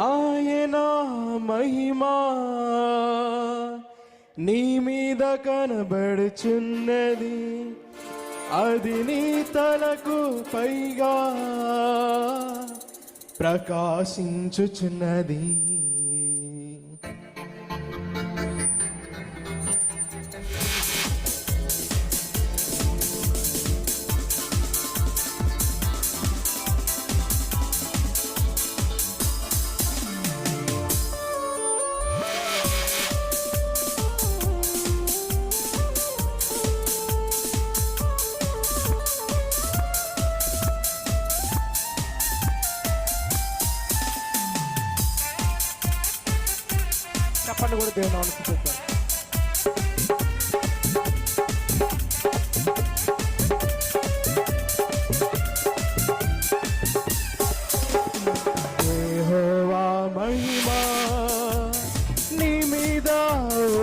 ఆయన మహిమా నీ మీద కనబడుచున్నది, అది నీ తలకు పైగా ప్రకాశించుచున్నది. చెప్పండి కూడా దేవుని అనుకుంటాం. యెహోవా మహిమా నీ మీద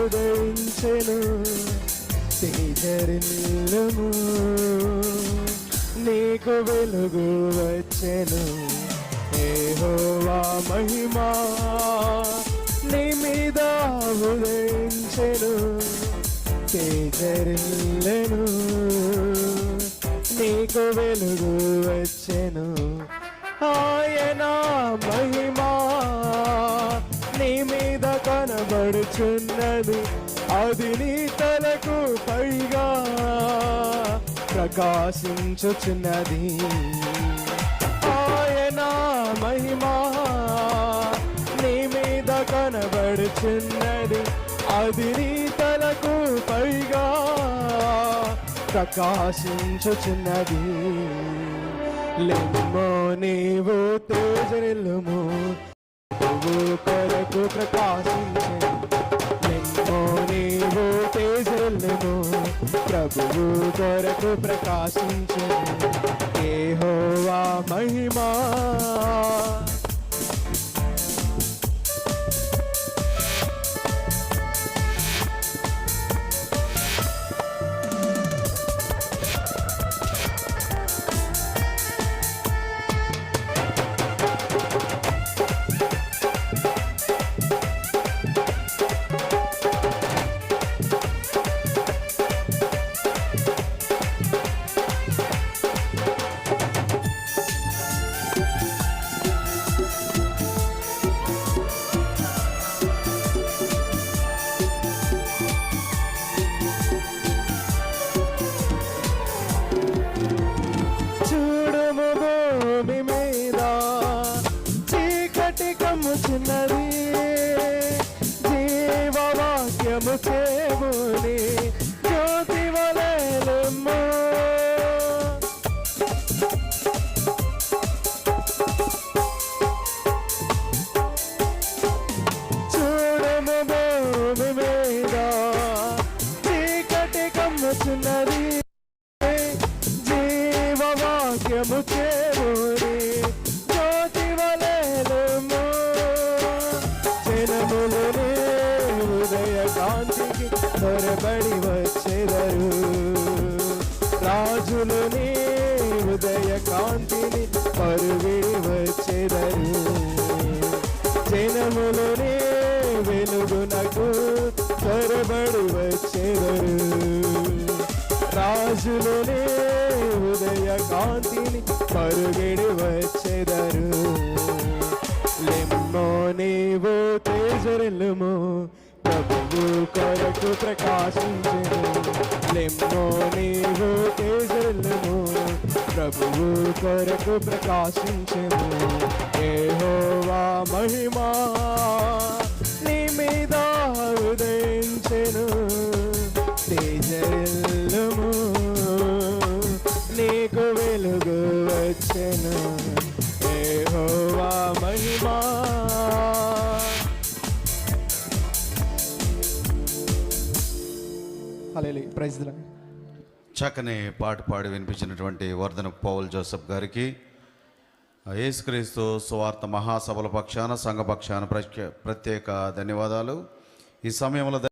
ఉదయించెను, తేజరిల్లుము నీకు వెలుగు వచ్చెను. యెహోవా మహిమా నీ మీద ఉదయించెను, తేజరిల్లెను నీకు వెలుగు వచ్చెను. ఆయన మహిమా నీ మీద కనబడుచున్నది, అది నీ తలకు పైగా ప్రకాశించుచున్నది. ఆయన మహిమా నీ మీద కనబడుచున్నది, అది నీ తలకు పైగా ప్రకాశించుచున్నది. లెమ్మో నీవు తేజరిల్లుము, ప్రభువు కొరకు ప్రకాశించెను. లెమ్మో నీవు తేజరిల్లుము, ప్రభువు కొరకు ప్రకాశించెను. యెహోవా మహిమా కమ్ముచున్నది, జీవవాక్యము చేముని జ్యోతి వలెలెమ్ము. చూడము భూమి మీద చీకటి కమ్ముచున్నది, జీవవాక్యము చేముని జ్యోతి వలెలెమ్ము. జనములనే ఉదయ కాంతికి త్వరబడి వచ్చెదరు, రాజులని ఉదయ కాంతిని పరుగిడి వచ్చెదరు. జనములనే వెలుగునకు త్వరబడి వచ్చెదరు, రాజులనే ఉదయ కాంతిని పరుగిడి వచ్చెదరు. లెమ్మో నీవు తేజరిల్లుము, ప్రభువు కొరకు ప్రకాశించెను. లెమ్మో నీవు తేజరిల్లుము, ప్రభువు కొరకు ప్రకాశించెను. యెహోవా మహిమా నీ మీద ఉదయించెను, తేజరిల్లుము నీకు వెలుగు వచ్చెను. యెహోవా మహిమా. హల్లెలూయా, ప్రైజ్ ది లార్డ్. చక్కని పాట పాడి వినిపించినటువంటి వర్ధన పౌల్ జోసెఫ్ గారికి యేసుక్రీస్తు సువార్త మహాసభల పక్షాన సంఘ పక్షాన ప్రత్యేక ధన్యవాదాలు. ఈ సమయంలో